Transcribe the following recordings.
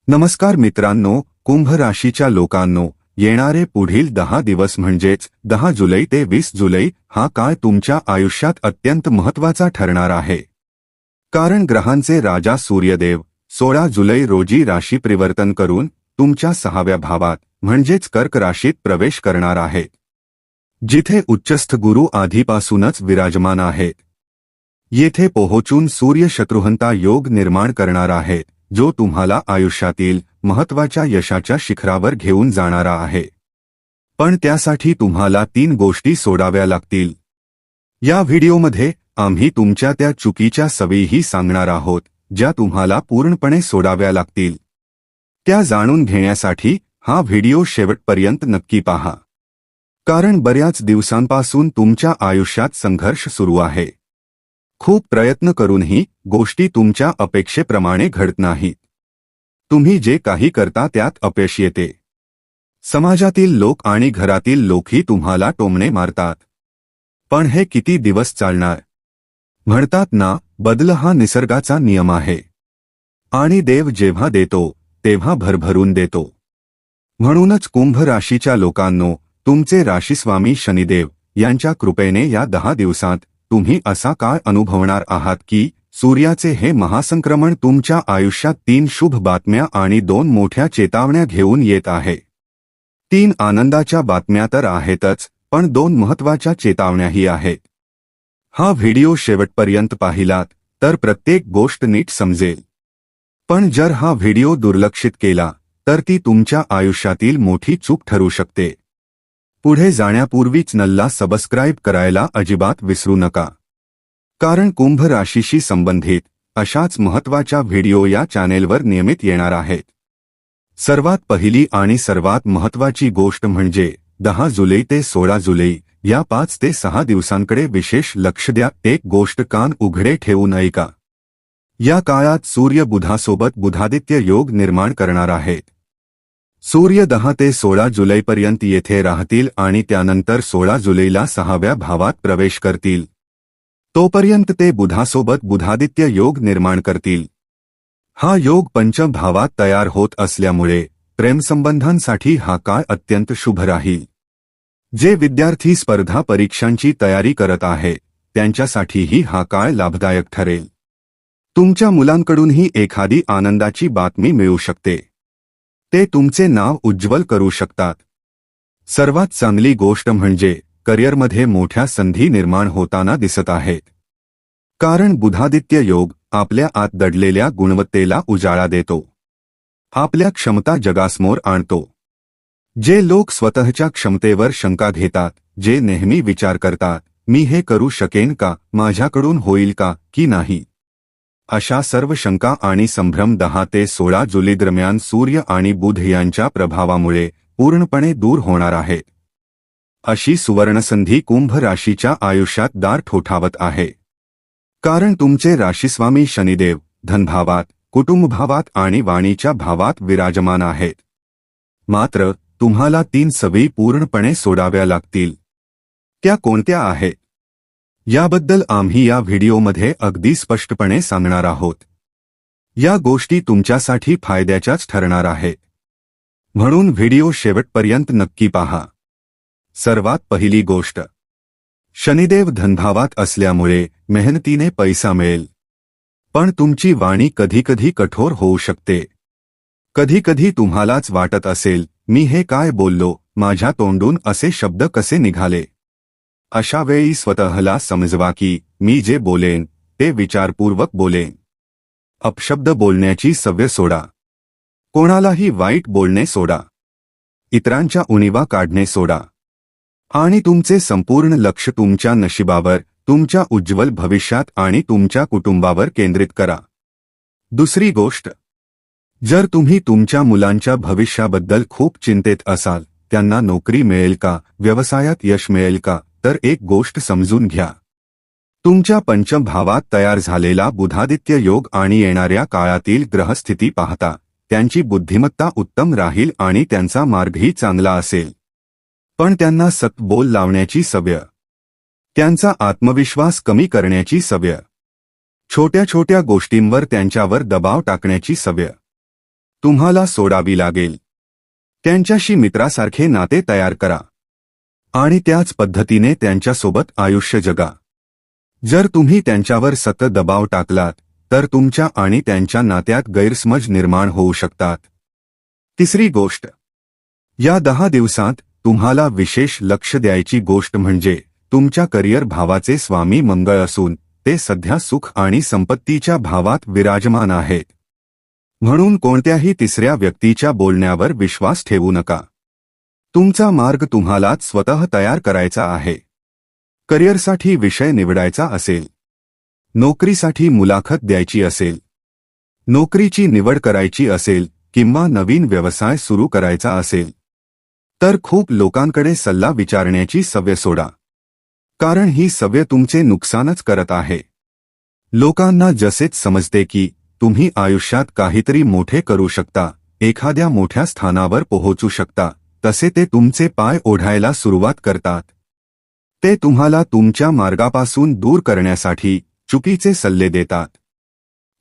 नमस्कार मित्रांनो, कुंभ राशीच्या लोकांनो, येणारे पुढील 10 दिवस म्हणजेच 10 जुलै ते 20 जुलै हा काळ तुमच्या आयुष्यात अत्यंत महत्त्वाचा ठरणार आहे. कारण ग्रहांचे राजा सूर्यदेव 16 जुलै रोजी राशी परिवर्तन करून तुमच्या 6व्या भावात म्हणजेच कर्क राशीत प्रवेश करणार आहेत, जिथे उच्चस्थ गुरु आधीपासूनच विराजमान आहेत. येथे पोहोचून सूर्य शत्रुहंता योग निर्माण करणार आहेत, जो तुम्हाला आयुष्यातील महत्त्वाच्या यशाच्या शिखरावर घेऊन जाणारा आहे. पण त्यासाठी तुम्हाला 3 गोष्टी सोडाव्या लागतील. या व्हिडिओमध्ये आम्ही तुमच्या त्या चुकीच्या सवयीही सांगणार आहोत, ज्या तुम्हाला पूर्णपणे सोडाव्या लागतील. त्या जाणून घेण्यासाठी हा व्हिडिओ शेवटपर्यंत नक्की पहा. कारण बऱ्याच दिवसांपासून तुमच्या आयुष्यात संघर्ष सुरू आहे. खूप प्रयत्न करूनही गोष्टी तुमच्या अपेक्षेप्रमाणे घडत नाहीत. तुम्ही जे काही करता त्यात अपयश येते. समाजातील लोक आणि घरातील लोकही तुम्हाला टोमणे मारतात. पण हे किती दिवस चालणार? म्हणतात ना, बदल हा निसर्गाचा नियम आहे आणि देव जेव्हा देतो तेव्हा भरभरून देतो. म्हणूनच कुंभ राशीच्या लोकांनो, तुमचे राशीस्वामी शनिदेव यांच्या कृपेने या 10 दिवसांत तुम्ही असा काळ अनुभवणार आहात की सूर्याचे हे महासंक्रमण तुमच्या आयुष्यात 3 शुभ बातम्या आणि 2 मोठ्या चेतावण्या घेऊन येत आहे. 3 आनंदाच्या बातम्या तर आहेतच, पण 2 महत्त्वाच्या चेतावण्याही आहेत. हा व्हिडिओ शेवटपर्यंत पाहिलात तर प्रत्येक गोष्ट नीट समजेल. पण जर हा व्हिडिओ दुर्लक्षित केला तर ती तुमच्या आयुष्यातील मोठी चूक ठरू शकते. पुढे जाण्यापूर्वी चॅनलला सबस्क्राईब करायला अजिबात विसरू नका. कारण कुंभ राशीशी संबंधित अशाच महत्त्वाच्या व्हिडिओ या चॅनेलवर नियमित येणार आहेत. सर्वात पहिली आणि सर्वात महत्त्वाची गोष्ट म्हणजे 10 जुलै ते 16 जुलै या 5 ते 6 दिवसांकडे विशेष लक्ष द्या. एक गोष्ट कान उघडे ठेवून ऐका. या काळात सूर्य बुधासोबत बुधादित्य योग निर्माण करणार आहेत. सूर्य 10 ते 16 जुलैपर्यंत येथे राहतील आणि त्यानंतर 16 जुलैला 6व्या भावात प्रवेश करतील. तोपर्यंत ते बुधासोबत बुधादित्य योग निर्माण करतील. हा योग पंचम भावात तयार होत असल्यामुळे प्रेमसंबंधांसाठी हा काळ अत्यंत शुभ राहील. जे विद्यार्थी स्पर्धा परीक्षांची तयारी करत आहेत त्यांच्यासाठीही हा काळ लाभदायक ठरेल. तुमच्या मुलांकडूनही एखादी आनंदाची बातमी मिळू शकते. ते तुमचे नाव उज्ज्वल करू शकतात. सर्वात चांगली गोष्ट म्हणजे करिअरमध्ये मोठ्या संधी निर्माण होताना दिसत आहेत. कारण बुधादित्य योग आपल्या आत दडलेल्या गुणवत्तेला उजाळा देतो. आपल्या क्षमता जगासमोर आणतो. जे लोक स्वतःच्या क्षमतेवर शंका घेतात, जे नेहमी विचार करतात, मी हे करू शकेन का, माझ्याकडून होईल का की नाही, अशा सर्व शंका आणि संभ्रम 10 ते 16 जुलै दरम्यान सूर्य आणि बुध यांच्या प्रभावामुळे पूर्णपणे दूर होणार आहेत. अशी सुवर्णसंधी कुंभ राशीच्या आयुष्यात दार ठोठावत आहे. कारण तुमचे राशीस्वामी शनिदेव धनभावात, कुटुंबभावात आणि वाणीच्या भावात विराजमान आहेत. मात्र तुम्हाला 3 सवयी पूर्णपणे सोडाव्या लागतील. त्या कोणत्या आहेत याबद्दल आम्ही या व्हिडिओमध्ये अगदी स्पष्टपणे सांगणार आहोत. या गोष्टी तुमच्यासाठी फायद्याच्याच ठरणार आहेत. म्हणून व्हिडिओ शेवटपर्यंत नक्की पहा. सर्वात पहिली गोष्ट, शनिदेव धनभावात असल्यामुळे मेहनतीने पैसा मिळेल. पण तुमची वाणी कधीकधी कठोर होऊ शकते. कधीकधी तुम्हालाच वाटत असेल, मी हे काय बोललो, माझ्या तोंडून असे शब्द कसे निघाले. अशा वेळी स्वतःला समजवा की मी जे बोलेन ते विचारपूर्वक बोलेन. अपशब्द बोलण्याची सवय सोडा. कोणालाही वाईट बोलणे सोडा. इतरांच्या उणीवा काढणे सोडा. आणि तुमचे संपूर्ण लक्ष तुमच्या नशिबावर, तुमच्या उज्ज्वल भविष्यात आणि तुमच्या कुटुंबावर केंद्रित करा. दुसरी गोष्ट, जर तुम्ही तुमच्या मुलांच्या भविष्याबद्दल खूप चिंतेत असाल, त्यांना नोकरी मिळेल का, व्यवसायात यश मिळेल का, तर एक गोष्ट समजून घ्या. तुमच्या पंचम भावात तयार झालेला बुधादित्य योग आणि येणाऱ्या काळातील ग्रहस्थिती पाहता त्यांची बुद्धिमत्ता उत्तम राहील आणि त्यांचा मार्गही चांगला असेल. पण त्यांना सतत बोल लावण्याची सवय, त्यांचा आत्मविश्वास कमी करण्याची सवय, छोट्या छोट्या गोष्टींवर त्यांच्यावर दबाव टाकण्याची सवय, तुम्हाला सोडावी लागेल. त्यांच्याशी मित्रासारखे नाते तयार करा आणि त्याच पद्धतीने त्यांच्यासोबत आयुष्य जगा. जर तुम्ही त्यांच्यावर सतत दबाव टाकलात तर तुमच्या आणि त्यांच्या नात्यात गैरसमज निर्माण होऊ शकतात. तिसरी गोष्ट, या 10 दिवसांत तुम्हाला विशेष लक्ष द्यायची गोष्ट म्हणजे तुमच्या करिअर भावाचे स्वामी मंगळ असून ते सध्या सुख आणि संपत्तीच्या भावात विराजमान आहेत. म्हणून कोणत्याही तिसऱ्या व्यक्तीच्या बोलण्यावर विश्वास ठेवू नका. तुमचा मार्ग तुम्हालाच स्वतः तयार करायचा आहे. करिअरसाठी विषय निवडायचा असेल, नोकरीसाठी मुलाखत द्यायची असेल, नोकरीची निवड करायची असेल किंवा नवीन व्यवसाय सुरू करायचा असेल तर खूप लोकांकडे सल्ला विचारण्याची सवय सोडा. कारण ही सवय तुमचे नुकसानच करत आहे. लोकांना जसेच समजते की तुम्ही आयुष्यात काहीतरी मोठे करू शकता, एखाद्या मोठ्या स्थानावर पोहोचू शकता, तसे ते तुमचे पाय ओढायला सुरुवात करतात. ते तुम्हाला तुमच्या मार्गापासून दूर करण्यासाठी चुकीचे सल्ले देतात.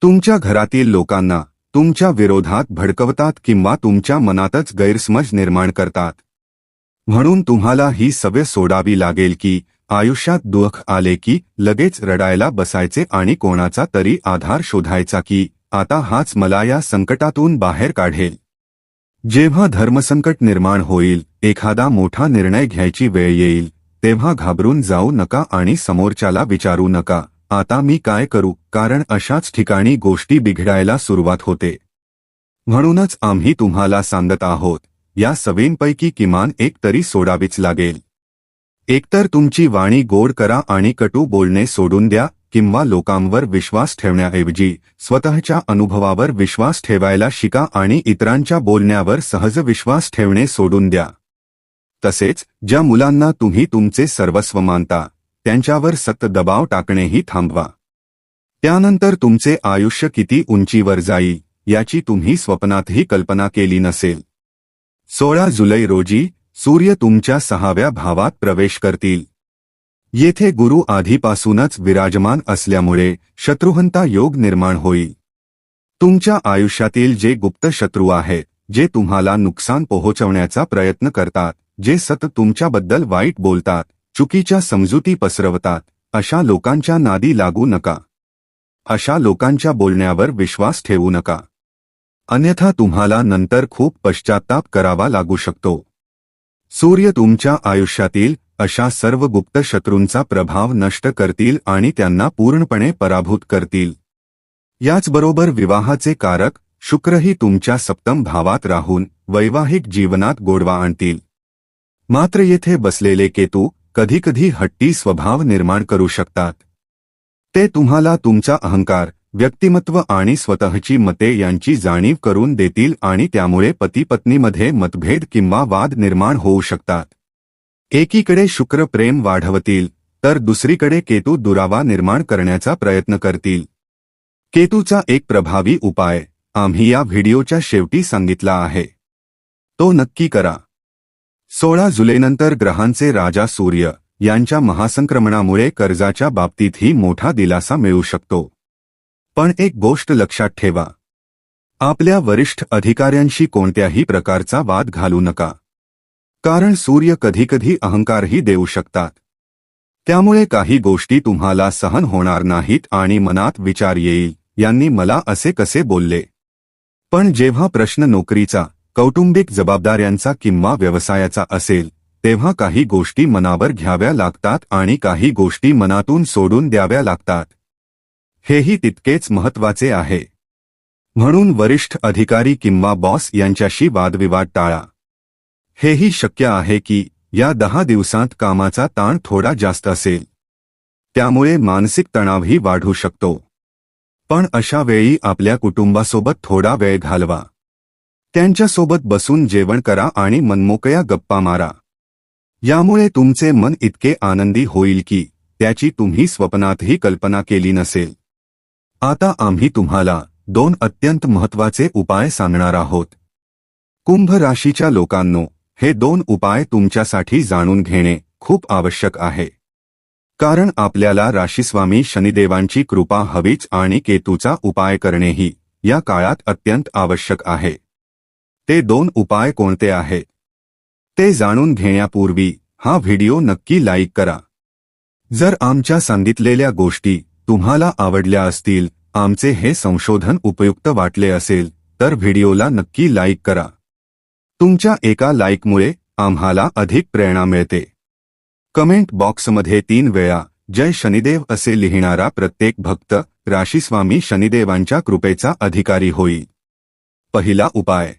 तुमच्या घरातील लोकांना तुमच्या विरोधात भडकवतात किंवा तुमच्या मनातच गैरसमज निर्माण करतात. म्हणून तुम्हाला ही सवय सोडावी लागेल की आयुष्यात दुःख आले की लगेच रडायला बसायचे आणि कोणाचा तरी आधार शोधायचा की आता हाच मला या संकटातून बाहेर काढेल. जेव्हा धर्मसंकट निर्माण होईल, एखादा मोठा निर्णय घ्यायची वेळ येईल, तेव्हा घाबरून जाऊ नका आणि समोरच्याला विचारू नका, आता मी काय करू, कारण अशाच ठिकाणी गोष्टी बिघडायला सुरुवात होते. म्हणूनच आम्ही तुम्हाला सांगत आहोत, या सवयींपैकी किमान एक तरी सोडावीच लागेल. एकतर तुमची वाणी गोड करा आणि कटू बोलणे सोडून द्या किंवा लोकांवर विश्वास ठेवण्याऐवजी स्वतःच्या अनुभवावर विश्वास ठेवायला शिका आणि इतरांच्या बोलण्यावर सहज विश्वास ठेवणे सोडून द्या. तसेच ज्या मुलांना तुम्ही तुमचे सर्वस्व मानता त्यांच्यावर सतत दबाव टाकणेही थांबवा. त्यानंतर तुमचे आयुष्य किती उंचीवर जाईल याची तुम्ही स्वप्नातही कल्पना केली नसेल. 16 जुलै रोजी सूर्य तुमच्या 6व्या भावात प्रवेश करतील. येथे गुरु आधीपासूनच विराजमान असल्यामुळे शत्रुहंता योग निर्माण होईल. तुमच्या आयुष्यातील जे गुप्त शत्रू आहेत, जे तुम्हाला नुकसान पोहोचवण्याचा प्रयत्न करतात, जे सतत तुमच्याबद्दल वाईट बोलतात, चुकीच्या समजुती पसरवतात, अशा लोकांच्या नादी लागू नका. अशा लोकांच्या बोलण्यावर विश्वास ठेवू नका. अन्यथा तुम्हाला नंतर खूप पश्चात्ताप करावा लागू शकतो. सूर्य तुमच्या आयुष्यातील अशा सर्व गुप्त शत्रूंचा प्रभाव नष्ट करतील आणि त्यांना पूर्णपणे पराभूत करतील. याचबरोबर विवाहाचे कारक शुक्रही तुमच्या 7म भावात राहून वैवाहिक जीवनात गोडवा आणतील. मात्र येथे बसलेले केतू कधीकधी हट्टी स्वभाव निर्माण करू शकतात. ते तुम्हाला तुमचा अहंकार, व्यक्तिमत्व आणि स्वतःची मते यांची जाणीव करून देतील आणि त्यामुळे पती-पत्नीमध्ये मतभेद किंवा वाद निर्माण होऊ शकतात. एकीकडे शुक्र प्रेम वाढवतील तर दुसरीकडे केतू दुरावा निर्माण करण्याचा प्रयत्न करतील. केतूचा एक प्रभावी उपाय आम्ही या व्हिडिओच्या शेवटी सांगितला आहे. तो नक्की करा. 16 जुलैनंतर ग्रहांचे राजा सूर्य यांच्या महासंक्रमणामुळे कर्जाच्या बाबतीतही मोठा दिलासा मिळू शकतो. पण एक गोष्ट लक्षात ठेवा, आपल्या वरिष्ठ अधिकाऱ्यांशी कोणत्याही प्रकारचा वाद घालू नका. कारण सूर्य कधीकधी अहंकारही देऊ शकतात. त्यामुळे काही गोष्टी तुम्हाला सहन होणार नाहीत आणि मनात विचार येईल, यांनी मला असे कसे बोलले. पण जेव्हा प्रश्न नोकरीचा, कौटुंबिक जबाबदाऱ्यांचा किंवा व्यवसायाचा असेल, तेव्हा काही गोष्टी मनावर घ्याव्या लागतात आणि काही गोष्टी मनातून सोडून द्याव्या लागतात. हेही तितकेच महत्त्वाचे आहे. म्हणून वरिष्ठ अधिकारी किंवा बॉस यांच्याशी वादविवाद टाळा. हेही शक्य आहे की या 10 दिवसांत कामाचा ताण थोडा जास्त असेल, त्यामुळे मानसिक तणावही वाढू शकतो. पण अशा वेळी आपल्या कुटुंबासोबत थोडा वेळ घालवा. त्यांच्यासोबत बसून जेवण करा आणि मनमोकळ्या गप्पा मारा. यामुळे तुमचे मन इतके आनंदी होईल की त्याची तुम्ही स्वप्नातही कल्पना केली नसेल. आता आम्ही तुम्हाला 2 अत्यंत महत्त्वाचे उपाय सांगणार आहोत. कुंभ राशीच्या लोकांनो, हे 2 उपाय तुमच्यासाठी जाणून घेणे खूप आवश्यक आहे. कारण आपल्याला राशीस्वामी शनिदेवांची कृपा हवीच आणि केतूचा उपाय करणेही या काळात अत्यंत आवश्यक आहे. ते 2 उपाय कोणते आहेत ते जाणून घेण्यापूर्वी हा व्हिडिओ नक्की लाईक करा. जर आमच्या सांगितलेल्या गोष्टी तुम्हाला आवडल्या असतील, आमचे हे संशोधन उपयुक्त वाटले असेल, तर व्हिडिओला नक्की लाईक करा. तुमच्या एका लाईकमुळे आम्हाला अधिक प्रेरणा मिळते. कमेंट बॉक्समध्ये 3 वेळा जय शनिदेव असे लिहिणारा प्रत्येक भक्त राशीस्वामी शनिदेवांच्या कृपेचा अधिकारी होईल. पहिला उपाय.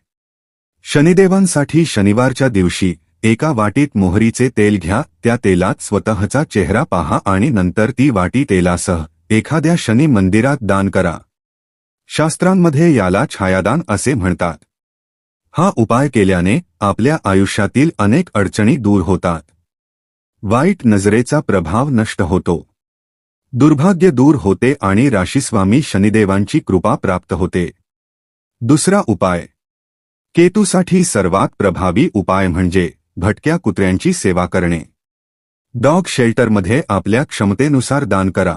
शनिदेवांसाठी शनिवारच्या दिवशी एका वाटीत मोहरीचे तेल घ्या. त्या तेलात स्वतःचा चेहरा पहा आणि नंतर ती वाटी तेलासह एखाद्या शनी मंदिरात दान करा. शास्त्रांमध्ये याला छायादान असे म्हणतात. हा उपाय केल्याने आपल्या आयुष्यातील अनेक अडचणी दूर होतात. वाईट नजरेचा प्रभाव नष्ट होतो, दुर्भाग्य दूर होते आणि राशीस्वामी शनिदेवांची कृपा प्राप्त होते. दुसरा उपाय. केतूसाठी सर्वात प्रभावी उपाय म्हणजे भटक्या कुत्र्यांची सेवा करणे. डॉग शेल्टरमध्ये आपल्या क्षमतेनुसार दान करा.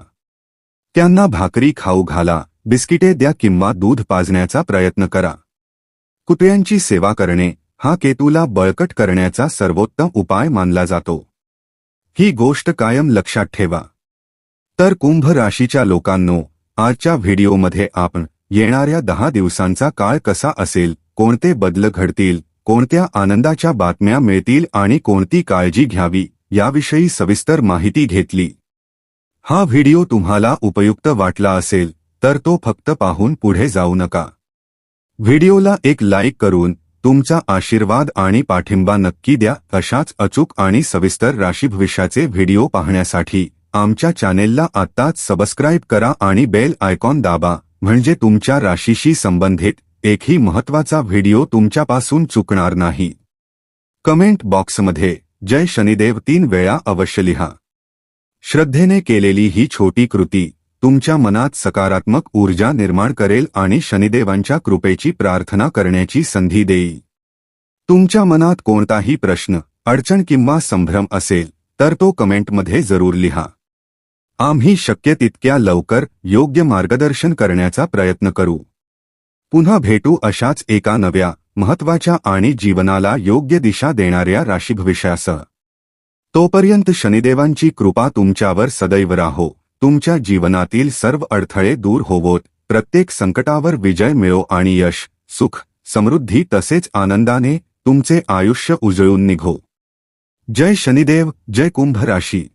त्यांना भाकरी खाऊ घाला, बिस्किटे द्या किंवा दूध पाजण्याचा प्रयत्न करा. कुत्र्यांची सेवा करणे हा केतूला बळकट करण्याचा सर्वोत्तम उपाय मानला जातो. ही गोष्ट कायम लक्षात ठेवा. तर कुंभ राशीच्या लोकांनो, आजच्या व्हिडिओमध्ये आपण येणाऱ्या 10 दिवसांचा काळ कसा असेल, कोणते बदल घडतील, कोणत्या आनंदाच्या बातम्या मिळतील आणि कोणती काळजी घ्यावी याविषयी सविस्तर माहिती घेतली. हा व्हिडिओ तुम्हाला उपयुक्त वाटला असेल तर तो फक्त पाहून पुढे जाऊ नका. व्हिडिओला एक लाईक करून तुमचा आशीर्वाद आणि पाठिंबा नक्की द्या. अशाच अचूक आणि सविस्तर राशीभविष्याचे व्हिडिओ पाहण्यासाठी आमच्या चॅनेलला आत्ताच सबस्क्राईब करा आणि बेल आयकॉन दाबा, म्हणजे तुमच्या राशीशी संबंधित एकही महत्त्वाचा व्हिडिओ तुमच्यापासून चुकणार नाही. कमेंट बॉक्समध्ये जय शनिदेव 3 वेळा अवश्य लिहा. श्रद्धेने केलेली ही छोटी कृती तुमच्या मनात सकारात्मक ऊर्जा निर्माण करेल आणि शनिदेवांच्या कृपेची प्रार्थना करण्याची संधी देईल. तुमच्या मनात कोणताही प्रश्न, अडचण किंवा संभ्रम असेल तर तो कमेंटमध्ये जरूर लिहा. आम्ही शक्य तितक्या लवकर योग्य मार्गदर्शन करण्याचा प्रयत्न करू. पुन्हा भेटू अशाच एका नव्या, महत्त्वाच्या आणि जीवनाला योग्य दिशा देणाऱ्या राशीभविष्यासह. तोपर्यंत शनिदेवांची कृपा तुमच्यावर सदैव राहो. तुमच्या जीवनातील सर्व अडथळे दूर होवोत, प्रत्येक संकटावर विजय मिळो आणि यश, सुख, समृद्धी तसेच आनंदाने तुमचे आयुष्य उजळून निघो. जय शनिदेव. जय कुंभ राशी.